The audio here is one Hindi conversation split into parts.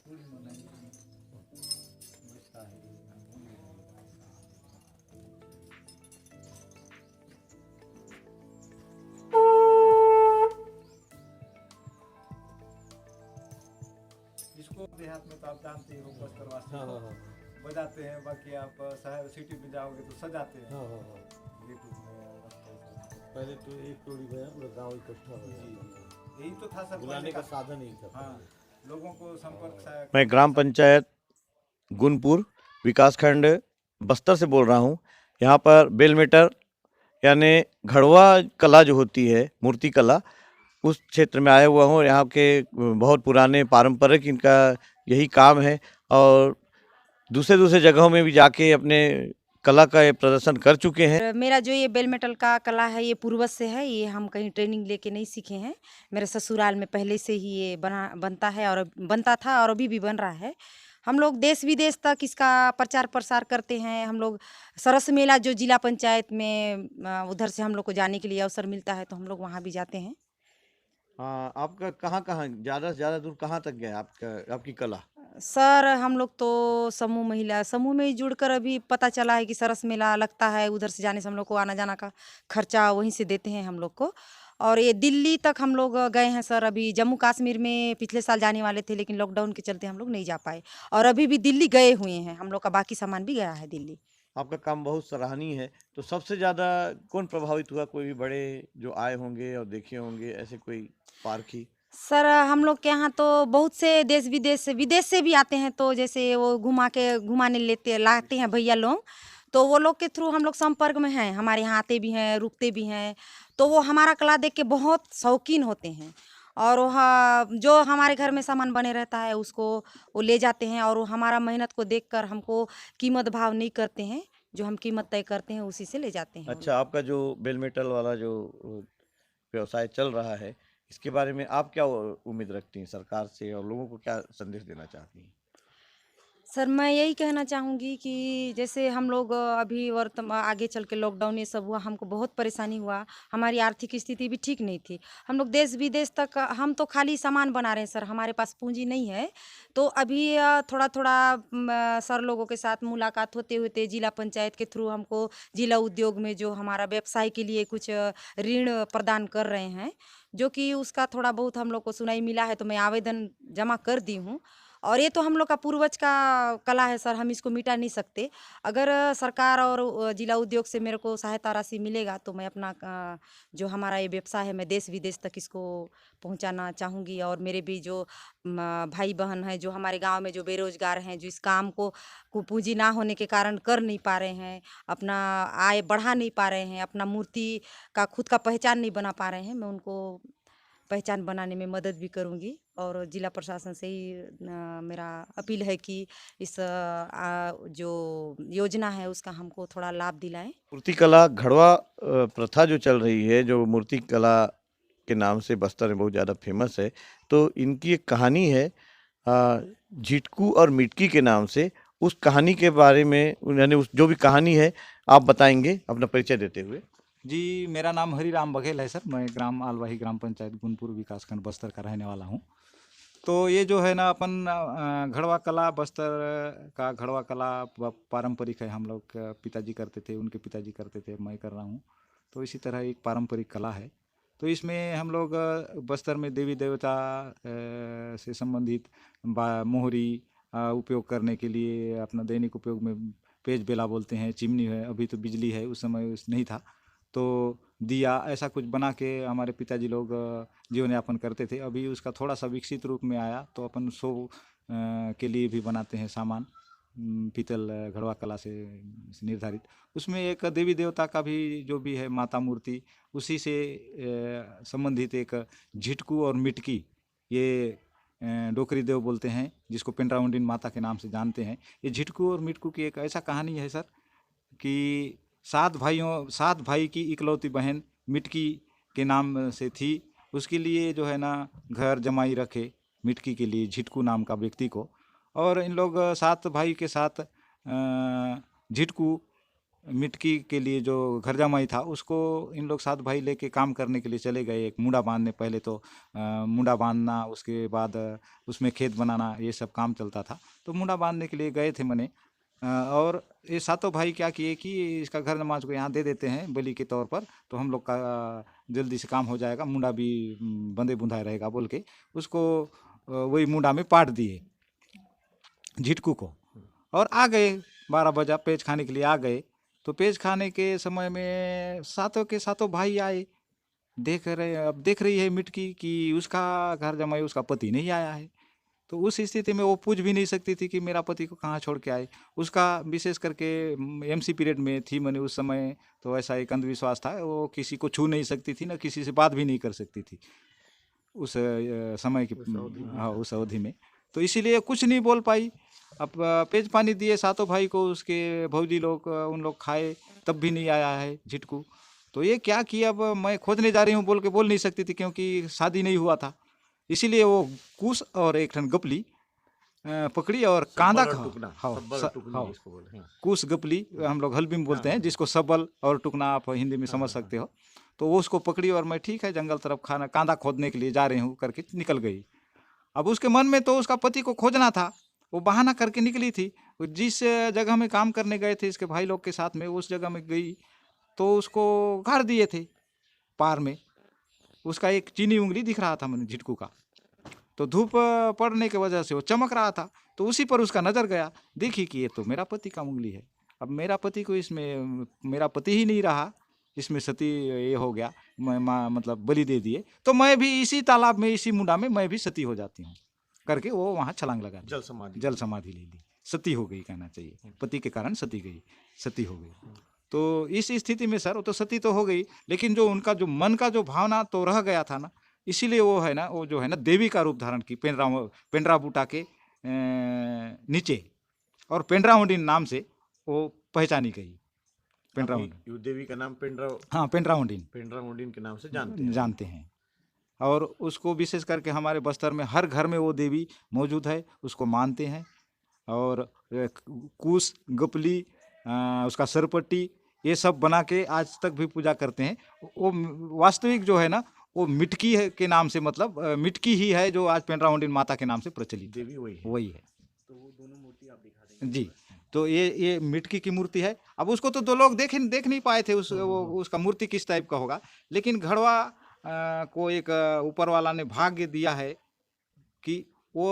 इसको देहात में तो आप जानते ही हो, बस्तर वासी हाँ को हाँ हाँ बजाते हैं, बाकी आप शहर सिटी में जाओगे तो सजाते हैं हाँ हाँ हाँ। यूट्यूब में रखते हैं। पहले तो एक टोली में पूरा गांव इकट्ठा हो जी जाता था। यही तो था सर बुलाने पहले का का। साधन ही था। हाँ, लोगों को संपर्क मैं ग्राम पंचायत गुनपुर विकासखंड बस्तर से बोल रहा हूँ। यहाँ पर बेलमेटर यानी घड़वा कला जो होती है, मूर्ति कला, उस क्षेत्र में आया हुआ हूँ। यहाँ के बहुत पुराने पारंपरिक इनका यही काम है और दूसरे दूसरे जगहों में भी जाके अपने कला का ये प्रदर्शन कर चुके हैं। मेरा जो ये बेल मेटल का कला है ये पूर्वज से है, ये हम कहीं ट्रेनिंग लेके नहीं सीखे हैं। मेरे ससुराल में पहले से ही ये बनता है और बनता था और अभी भी बन रहा है। हम लोग देश विदेश तक इसका प्रचार प्रसार करते हैं। हम लोग सरस मेला जो जिला पंचायत में उधर से हम लोग को जाने के लिए अवसर मिलता है तो हम लोग वहाँ भी जाते हैं। हाँ, आपका कहाँ ज़्यादा से ज़्यादा दूर कहाँ तक गया आपका, आपकी कला? सर हम लोग तो समूह महिला समूह में ही जुड़कर अभी पता चला है कि सरस मेला लगता है, उधर से जाने से हम लोग को आना जाना का खर्चा वहीं से देते हैं हम लोग को। और ये दिल्ली तक हम लोग गए हैं सर। अभी जम्मू कश्मीर में पिछले साल जाने वाले थे लेकिन लॉकडाउन के चलते हम लोग नहीं जा पाए और अभी भी दिल्ली गए हुए हैं। हम लोग का बाकी सामान भी गया है दिल्ली। आपका काम बहुत सराहनीय है। तो सबसे ज़्यादा कौन प्रभावित हुआ? कोई भी बड़े जो आए होंगे और देखे होंगे, ऐसे कोई पारखी? सर हम लोग के यहाँ तो बहुत से देश विदेश से भी आते हैं, तो जैसे वो घुमाने लाते हैं भैया लोग, तो वो लोग के थ्रू हम लोग संपर्क में हैं। हमारे यहाँ आते भी हैं, रुकते भी हैं, तो वो हमारा कला देख के बहुत शौकीन होते हैं और वह जो हमारे घर में सामान बने रहता है उसको वो ले जाते हैं और वो हमारा मेहनत को देखकर हमको कीमत भाव नहीं करते हैं, जो हम कीमत तय करते हैं उसी से ले जाते हैं। अच्छा, आपका जो बेल मेटल वाला जो व्यवसाय चल रहा है, इसके बारे में आप क्या उम्मीद रखती हैं सरकार से और लोगों को क्या संदेश देना चाहती हैं? सर मैं यही कहना चाहूँगी कि जैसे हम लोग अभी आगे चल के लॉकडाउन ये सब हुआ, हमको बहुत परेशानी हुआ। हमारी आर्थिक स्थिति भी ठीक नहीं थी। हम लोग देश विदेश तक हम तो खाली सामान बना रहे हैं सर, हमारे पास पूंजी नहीं है। तो अभी थोड़ा थोड़ा सर लोगों के साथ मुलाकात होते होते जिला पंचायत के थ्रू हमको जिला उद्योग में जो हमारा व्यवसाय के लिए कुछ ऋण प्रदान कर रहे हैं, जो कि उसका थोड़ा बहुत हम लोग को सुनाई मिला है, तो मैं आवेदन जमा कर दी हूँ। और ये तो हम लोग का पूर्वज का कला है सर, हम इसको मिटा नहीं सकते। अगर सरकार और जिला उद्योग से मेरे को सहायता राशि मिलेगा तो मैं अपना जो हमारा ये व्यवसाय है मैं देश विदेश तक इसको पहुंचाना चाहूँगी। और मेरे भी जो भाई बहन हैं जो हमारे गांव में जो बेरोजगार हैं, जो इस काम को पूंजी ना होने के कारण कर नहीं पा रहे हैं, अपना आय बढ़ा नहीं पा रहे हैं, अपना मूर्ति का खुद का पहचान नहीं बना पा रहे हैं, मैं उनको पहचान बनाने में मदद भी करूंगी। और जिला प्रशासन से ही मेरा अपील है कि इस जो योजना है उसका हमको थोड़ा लाभ दिलाएं। मूर्ति कला घड़वा प्रथा जो चल रही है, जो मूर्ति कला के नाम से बस्तर में बहुत ज़्यादा फेमस है, तो इनकी एक कहानी है झिटकू और मिटकी के नाम से। उस कहानी के बारे में यानी उस जो भी कहानी है आप बताएंगे अपना परिचय देते हुए। जी, मेरा नाम हरिराम बघेल है सर। मैं ग्राम आलवाही ग्राम पंचायत गुनपुर विकासखंड बस्तर का रहने वाला हूँ। तो ये जो है ना अपन घड़वा कला, बस्तर का घड़वा कला पारंपरिक है। हम लोग पिताजी करते थे, उनके पिताजी करते थे, मैं कर रहा हूँ। तो इसी तरह एक पारंपरिक कला है। तो इसमें हम लोग बस्तर में देवी देवता से संबंधित मोहरी उपयोग करने के लिए अपना दैनिक उपयोग में पेज बेला बोलते हैं, चिमनी है, अभी तो बिजली है, उस समय नहीं था, तो दिया ऐसा कुछ बना के हमारे पिताजी लोग जीवन यापन करते थे। अभी उसका थोड़ा सा विकसित रूप में आया तो अपन शो के लिए भी बनाते हैं सामान, पीतल घड़वा कला से निर्धारित। उसमें एक देवी देवता का भी जो भी है माता मूर्ति, उसी से संबंधित एक झिटकू और मिटकी, ये डोकरी देव बोलते हैं, जिसको पेंड्राउंडिन माता के नाम से जानते हैं। ये झिटकू और मिटकू की एक ऐसा कहानी है सर कि 7 भाई की इकलौती बहन मिटकी के नाम से थी। उसके लिए जो है ना घर जमाई रखे मिटकी के लिए झिटकू नाम का व्यक्ति को। और इन लोग 7 भाई के साथ झिटकू मिटकी के लिए जो घर जमाई था उसको इन लोग 7 भाई लेके काम करने के लिए चले गए। एक मुंडा बांधने, पहले तो मुंडा बांधना, उसके बाद उसमें खेत बनाना, ये सब काम चलता था। तो मुंडा बांधने के लिए गए थे मने। और ये सातों भाई क्या किए कि इसका घर नमाज को यहाँ दे देते हैं बलि के तौर पर, तो हम लोग का जल्दी से काम हो जाएगा, मुंडा भी बंधे बुंधाए रहेगा बोल के उसको वही मुंडा में पाट दिए झिटकू को। और आ गए 12 बजा पेज खाने के लिए आ गए। तो पेज खाने के समय में सातों के सातों भाई आए, अब देख रही है मिटकी कि उसका घर जमाई, उसका पति नहीं आया है। तो उस स्थिति में वो पूछ भी नहीं सकती थी कि मेरा पति को कहाँ छोड़ के आए। उसका विशेष करके एमसी पीरियड में थी मैंने उस समय, तो ऐसा एक अंधविश्वास था, वो किसी को छू नहीं सकती थी, ना किसी से बात भी नहीं कर सकती थी उस समय की, हाँ उस अवधि में। तो इसीलिए कुछ नहीं बोल पाई। अब पेज पानी दिए सातों भाई को, उसके भौजी लोग उन लोग खाए, तब भी नहीं आया है झिटकू। तो ये क्या किया, अब मैं खोजने जा रही हूँ बोल के बोल नहीं सकती थी क्योंकि शादी नहीं हुआ था। इसीलिए वो कुश और एक ठन गपली पकड़ी और कांदा कुश गपली हम लोग हल्बी में बोलते हैं, जिसको सबल और टुकना आप हिंदी में समझ सकते हो। तो वो उसको पकड़ी और मैं ठीक है जंगल तरफ खाना कांदा खोदने के लिए जा रही हूँ करके निकल गई। अब उसके मन में तो उसका पति को खोजना था, वो बहाना करके निकली थी। जिस जगह में काम करने गए थे इसके भाई लोग के साथ में, उस जगह में गई तो उसको गाड़ दिए थे पार में। उसका एक चीनी उंगली दिख रहा था मैंने झिटकू का, तो धूप पड़ने की वजह से वो चमक रहा था। तो उसी पर उसका नज़र गया, देखी कि ये तो मेरा पति का उंगली है। अब मेरा पति को इसमें, मेरा पति ही नहीं रहा इसमें, सती ये हो गया, मतलब बलि दे दिए, तो मैं भी इसी तालाब में, इसी मुंडा में मैं भी सती हो जाती हूँ करके वो वहाँ छलांग लगा दी। जल समाधि ले ली, सती हो गई कहना चाहिए, पति के कारण सती गई, सती हो गई। तो इस स्थिति में सर वो तो सती तो हो गई, लेकिन जो उनका जो मन का जो भावना तो रह गया था ना, इसीलिए वो है ना, वो जो है ना देवी का रूप धारण की पेंड्रा बूटा के नीचे, और पेंड्रामुंडिन नाम से वो पहचानी गई। पेंड्रामुंडिन देवी का नाम पेंड्रा, हाँ पेंड्रामुंडिन के नाम से जानते हैं। और उसको विशेष करके हमारे बस्तर में हर घर में वो देवी मौजूद है, उसको मानते हैं। और कुश गपली, उसका सरपट्टी, ये सब बना के आज तक भी पूजा करते हैं। वो वास्तविक जो है ना वो मिटकी है के नाम से, मतलब मिटकी ही है जो आज पेंड्रामुंडिन माता के नाम से प्रचलित देवी वही है। तो वो दोनों मूर्ति आप दिखा देंगे जी। तो ये मिटकी की मूर्ति है। अब उसको तो दो लोग देख नहीं पाए थे उसका मूर्ति किस टाइप का होगा, लेकिन घड़वा को एक ऊपर वाला ने भाग्य दिया है कि वो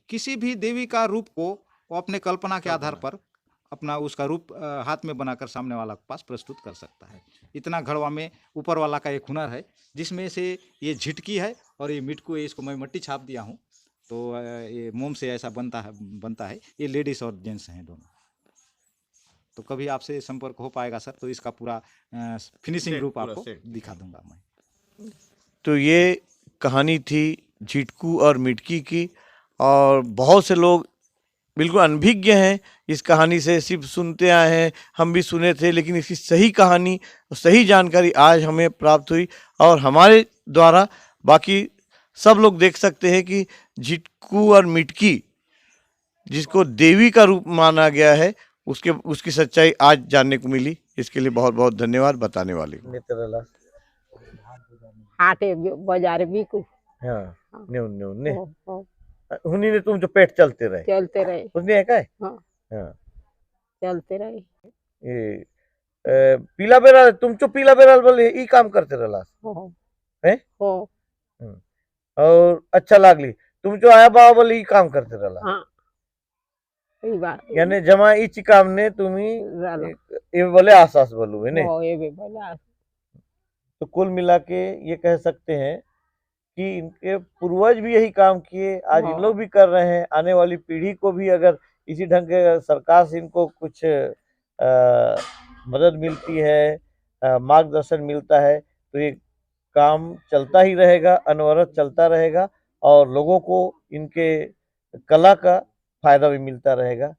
किसी भी देवी का रूप को वो अपने कल्पना के आधार पर अपना उसका रूप हाथ में बनाकर सामने वाला के पास प्रस्तुत कर सकता है। इतना घड़वा में ऊपर वाला का एक हुनर है, जिसमें से ये झिटकी है और ये मिटकू है। इसको मैं मट्टी छाप दिया हूँ, तो ये मोम से ऐसा बनता है। ये लेडीज और जेंट्स हैं दोनों। तो कभी आपसे संपर्क हो पाएगा सर, तो इसका पूरा फिनिशिंग रूप आपको दिखा दूंगा मैं। तो ये कहानी थी झिटकू और मिटकी की, और बहुत से लोग बिल्कुल अनभिज्ञ हैं इस कहानी से, सिर्फ सुनते आए हैं, हम भी सुने थे, लेकिन इसकी सही कहानी, सही जानकारी आज हमें प्राप्त हुई, और हमारे द्वारा बाकी सब लोग देख सकते हैं कि झिटकू और मिटकी जिसको देवी का रूप माना गया है, उसकी सच्चाई आज जानने को मिली। इसके लिए बहुत बहुत धन्यवाद बताने वाले को। हाटे बाजार बिकू हाँ ने हो, हुनी ने तुम जो पेट चलते रहे उसने है का है? हाँ हाँ चलते रहे। ये पीला बेरा तुम जो पीला बेरा बोले ई काम करते रहला हो हैं हो और अच्छा लागली तुम जो आया बाबा बोले ई काम करते रहला। हाँ ई बात यानी जमा इच काम ने तुम्ही ये बोले आसास बोलू है ने। हो ये भी बोला। तो कुल मिला के ये कह सकते हैं कि इनके पूर्वज भी यही काम किए, आज इन लोग भी कर रहे हैं। आने वाली पीढ़ी को भी अगर इसी ढंग के सरकार से इनको कुछ मदद मिलती है, मार्गदर्शन मिलता है, तो ये काम चलता ही रहेगा, अनवरत चलता रहेगा, और लोगों को इनके कला का फायदा भी मिलता रहेगा।